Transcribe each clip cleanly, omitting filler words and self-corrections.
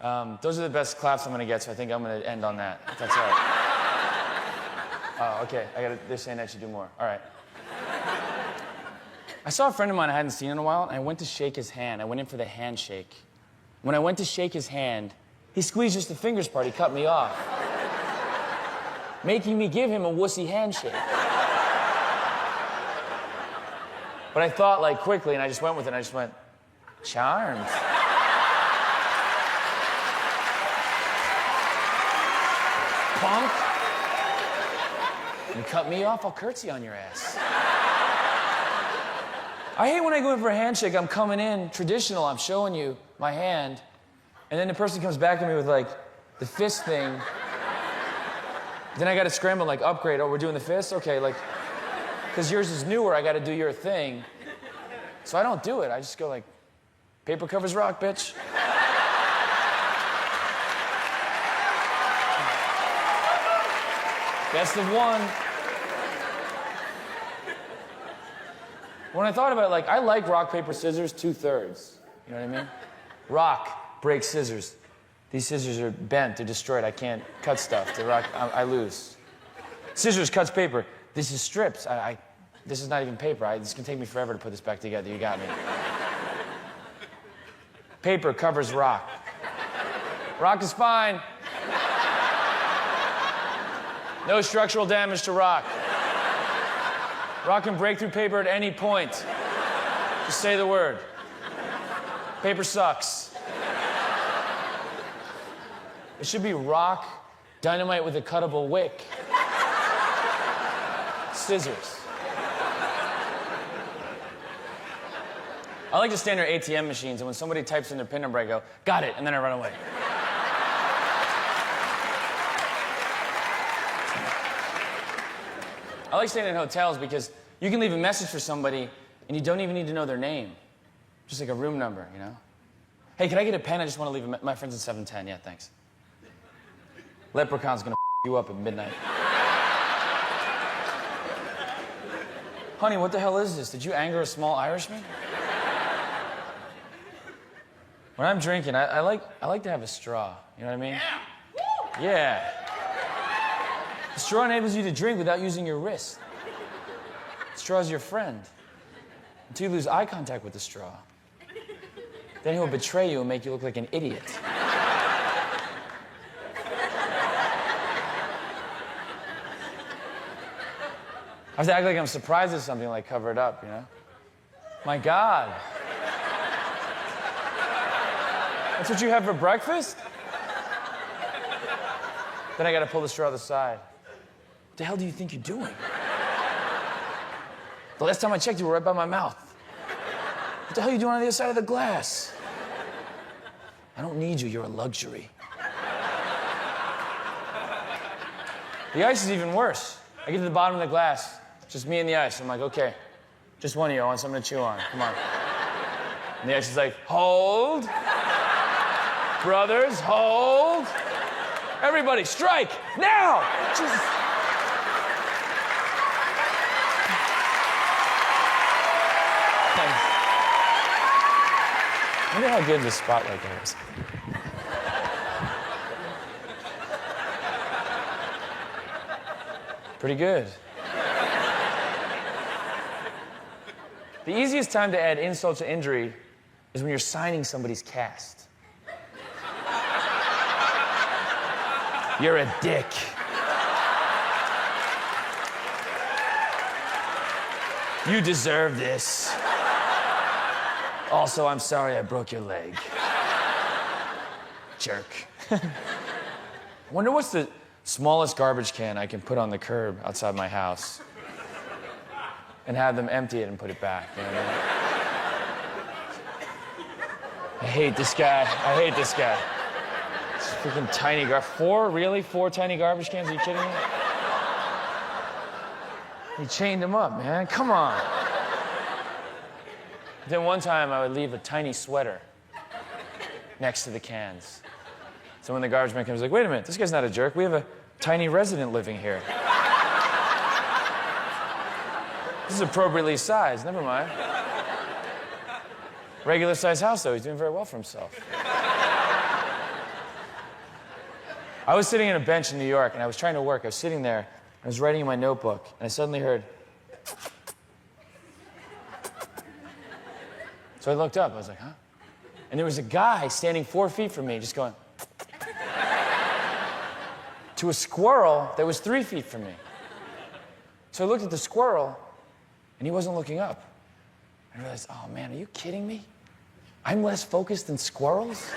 Those are the best claps I'm gonna get, so I think I'm gonna end on that. If that's all right. Oh, okay. They're saying I should do more. All right. I saw a friend of mine I hadn't seen in a while, and I went to shake his hand. I went in for the handshake. When I went to shake his hand, he squeezed just the fingers part. He cut me off, making me give him a wussy handshake. But I thought, like, quickly, and I just went with it, and I just went, charmed. Punk. You cut me off, I'll curtsy on your ass. I hate when I go in for a handshake, I'm coming in traditional, I'm showing you my hand, and then the person comes back to me with, like, the fist thing. Then I gotta scramble, like, upgrade. Oh, we're doing the fist? Okay, like, because yours is newer, I gotta do your thing. So I don't do it, I just go like, paper covers rock, bitch. Best of one. When I thought about it, like, I like rock, paper, scissors 2/3. You know what I mean? Rock breaks scissors. These scissors are bent, they're destroyed. I can't cut stuff. The rock, I lose. Scissors cuts paper. This is strips. This is not even paper. This can take me forever to put this back together. You got me. Paper covers rock. Rock is fine. No structural damage to rock. Rock can break through paper at any point. Just say the word. Paper sucks. It should be rock, dynamite with a cuttable wick. Scissors. I like to stand near ATM machines, and when somebody types in their PIN number, I go, got it, and then I run away. I like staying in hotels because you can leave a message for somebody, and you don't even need to know their name. Just like a room number, you know? Hey, can I get a pen? I just want to leave my friend's in 710. Yeah, thanks. Leprechaun's gonna you up at midnight. Honey, what the hell is this? Did you anger a small Irishman? When I'm drinking, I like to have a straw. You know what I mean? Yeah. Yeah. The straw enables you to drink without using your wrist. The straw's your friend. Until you lose eye contact with the straw. Then he'll betray you and make you look like an idiot. I have to act like I'm surprised at something, like cover it up, you know? My God. That's what you have for breakfast? Then I gotta pull the straw to the side. What the hell do you think you're doing? The last time I checked, you were right by my mouth. What the hell are you doing on the other side of the glass? I don't need you, you're a luxury. The ice is even worse. I get to the bottom of the glass, just me and the ice. I'm like, okay, just one of you, I want something to chew on, come on. And the ice is like, hold. Brothers, hold. Everybody, strike, now! Jesus. I wonder how good this spotlight is. Pretty good. The easiest time to add insult to injury is when you're signing somebody's cast. You're a dick. You deserve this. Also, I'm sorry I broke your leg. Jerk. I wonder what's the smallest garbage can I can put on the curb outside my house and have them empty it and put it back. You know what I mean? I hate this guy. I hate this guy. It's freaking tiny four? Really? 4 tiny garbage cans? Are you kidding me? He chained them up, man. Come on. Then one time I would leave a tiny sweater next to the cans. So when the garbage man comes, like, wait a minute, this guy's not a jerk. We have a tiny resident living here. This is appropriately sized, never mind. Regular sized house, though, he's doing very well for himself. I was sitting on a bench in New York, and I was trying to work. I was sitting there, I was writing in my notebook, and I suddenly heard... So I looked up, I was like, huh? And there was a guy standing 4 feet from me, just going... to a squirrel that was 3 feet from me. So I looked at the squirrel, and he wasn't looking up. I realized, oh man, are you kidding me? I'm less focused than squirrels?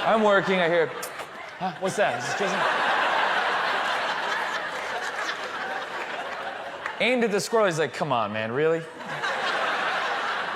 I'm working, I hear, huh, what's that? Is this Jason? Aimed at the squirrel, he's like, come on, man, really?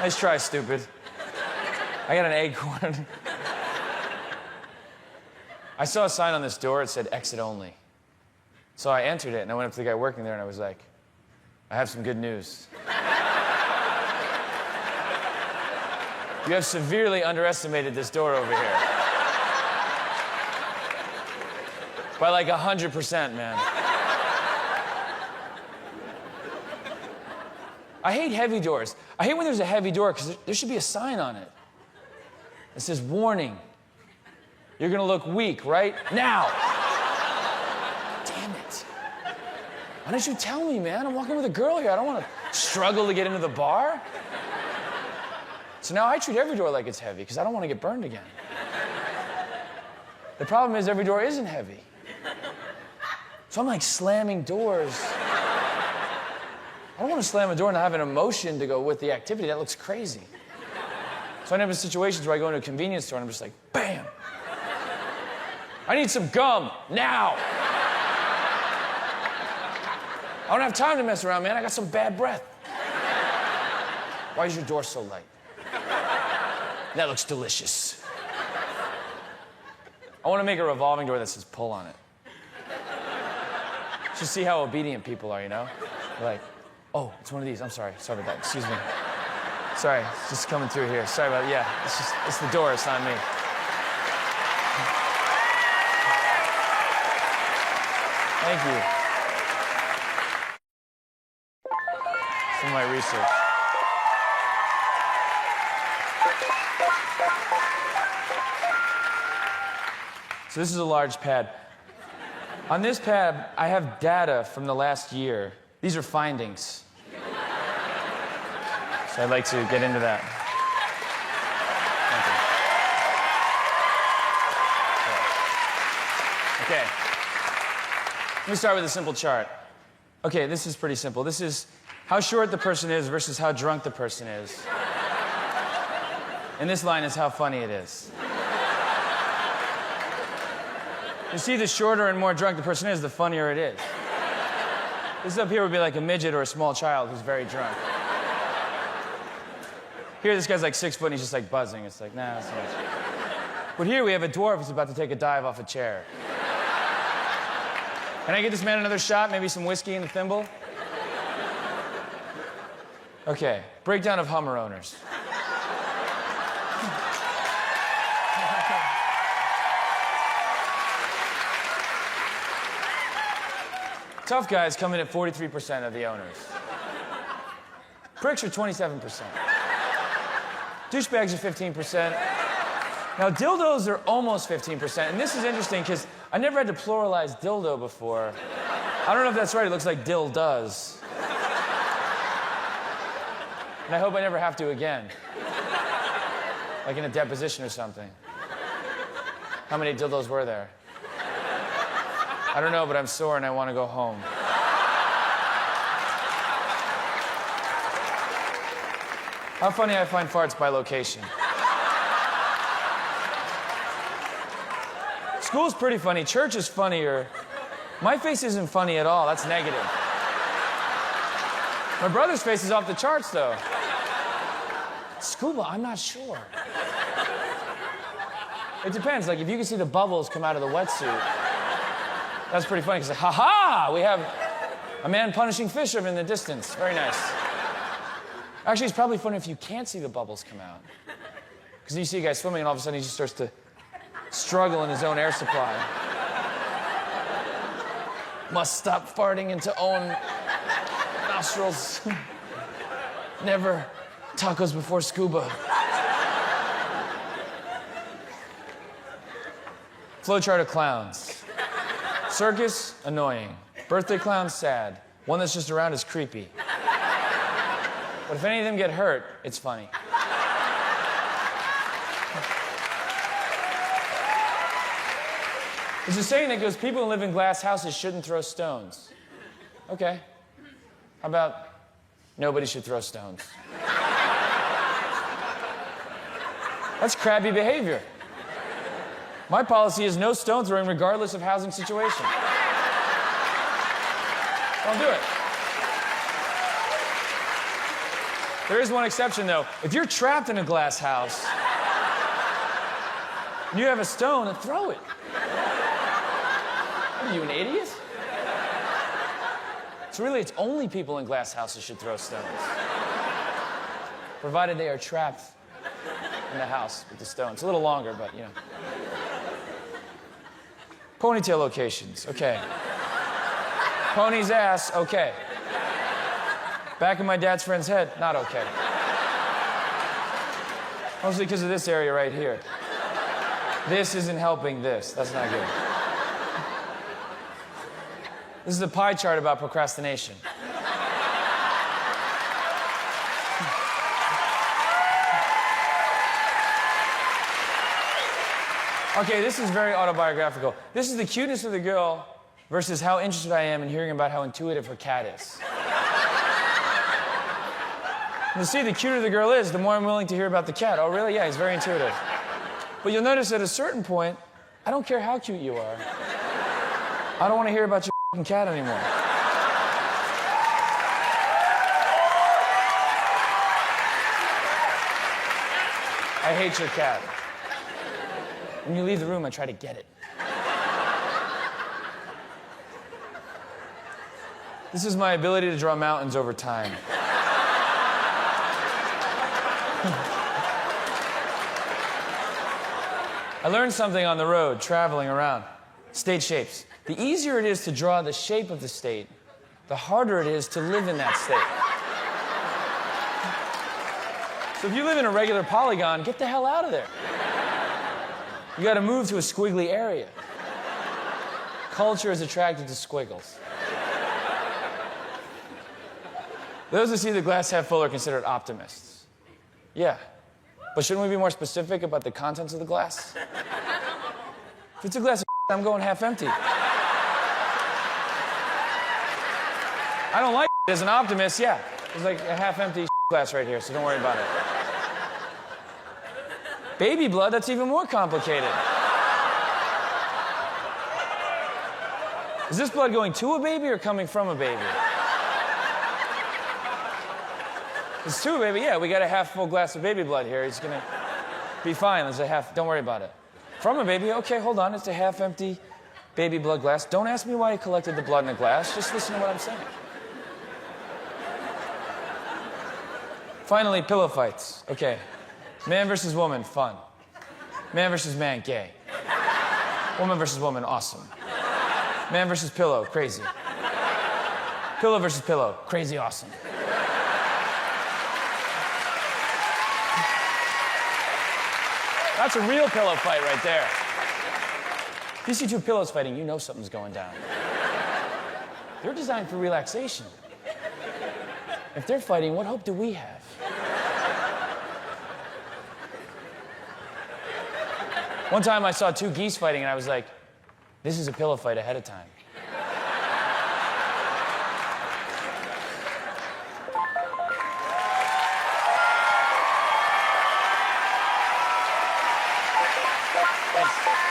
Nice try, stupid. I got an acorn. I saw a sign on this door, it said exit only. So I entered it, and I went up to the guy working there, and I was like, I have some good news. You have severely underestimated this door over here. By like 100%, man. I hate heavy doors. I hate when there's a heavy door, because there should be a sign on it. It says, warning. You're gonna look weak right now. Damn it. Why didn't you tell me, man? I'm walking with a girl here. I don't want to struggle to get into the bar. So now I treat every door like it's heavy, because I don't want to get burned again. The problem is every door isn't heavy. So I'm like slamming doors. I don't want to slam a door and have an emotion to go with the activity. That looks crazy. So I end up in situations where I go into a convenience store and I'm just like, bam. I need some gum, now. I don't have time to mess around, man. I got some bad breath. Why is your door so light? That looks delicious. I want to make a revolving door that says pull on it. Just see how obedient people are, you know? They're like, oh, it's one of these. I'm sorry. Sorry about that. Excuse me. Sorry, it's just coming through here. Sorry about it. Yeah, it's the door. It's not me. Thank you. Some of my research. So this is a large pad. On this pad, I have data from the last year. These are findings. So I'd like to get into that. Thank you. Okay. Let me start with a simple chart. Okay, this is pretty simple. This is how short the person is versus how drunk the person is. And this line is how funny it is. You see, the shorter and more drunk the person is, the funnier it is. This up here would be like a midget or a small child who's very drunk. Here, this guy's like 6 foot and he's just like buzzing. It's like, nah, that's not much. But here we have a dwarf who's about to take a dive off a chair. Can I get this man another shot? Maybe some whiskey in the thimble? Okay, breakdown of Hummer owners. Tough guys come in at 43% of the owners. Pricks are 27%. Douchebags are 15%. Now, dildos are almost 15%, and this is interesting because I never had to pluralize dildo before. I don't know if that's right, it looks like dill does. And I hope I never have to again. Like in a deposition or something. How many dildos were there? I don't know, but I'm sore and I want to go home. How funny I find farts by location. School's pretty funny. Church is funnier. My face isn't funny at all. That's negative. My brother's face is off the charts, though. Scuba, I'm not sure. It depends. Like, if you can see the bubbles come out of the wetsuit, that's pretty funny, because, ha-ha! We have a man punishing fishermen in the distance. Very nice. Actually, it's probably funny if you can't see the bubbles come out. Because you see a guy swimming, and all of a sudden he just starts to struggle in his own air supply. Must stop farting into own nostrils. Never tacos before scuba. flowchart of clowns. Circus, annoying. Birthday clown, sad. One that's just around is creepy. But if any of them get hurt, it's funny. There's a saying that goes, people who live in glass houses shouldn't throw stones. Okay. How about nobody should throw stones? That's crabby behavior. My policy is no stone throwing regardless of housing situation. Don't do it. There is one exception, though. If you're trapped in a glass house and you have a stone, then throw it. What are you, an idiot? So really, it's only people in glass houses should throw stones. Provided they are trapped in the house with the stone. It's a little longer, but, you know. Ponytail locations, okay. Pony's ass, okay. Back of my dad's friend's head, not okay. Mostly because of this area right here. This isn't helping this. That's not good. This is a pie chart about procrastination. Okay, this is very autobiographical. This is the cuteness of the girl versus how interested I am in hearing about how intuitive her cat is. You see, the cuter the girl is, the more I'm willing to hear about the cat. Oh, really? Yeah, he's very intuitive. But you'll notice at a certain point, I don't care how cute you are. I don't want to hear about your f***ing cat anymore. I hate your cat. When you leave the room, I try to get it. This is my ability to draw mountains over time. I learned something on the road, traveling around. State shapes. The easier it is to draw the shape of the state, the harder it is to live in that state. So if you live in a regular polygon, get the hell out of there. You gotta move to a squiggly area. Culture is attracted to squiggles. Those who see the glass half full are considered optimists. Yeah. But shouldn't we be more specific about the contents of the glass? If it's a glass of I'm going half empty. I don't like as an optimist, yeah. There's like a half empty glass right here, so don't worry about it. Baby blood, that's even more complicated. Is this blood going to a baby or coming from a baby? It's to a baby, yeah, we got a half full glass of baby blood here. He's gonna be fine. There's a half, don't worry about it. From a baby, okay, hold on, it's a half empty baby blood glass. Don't ask me why he collected the blood in a glass, just listen to what I'm saying. Finally, pillow fights. Okay. Man versus woman, fun. Man versus man, gay. Woman versus woman, awesome. Man versus pillow, crazy. Pillow versus pillow, crazy awesome. That's a real pillow fight right there. If you see two pillows fighting, you know something's going down. They're designed for relaxation. If they're fighting, what hope do we have? One time I saw two geese fighting and I was like, this is a pillow fight ahead of time. Thanks.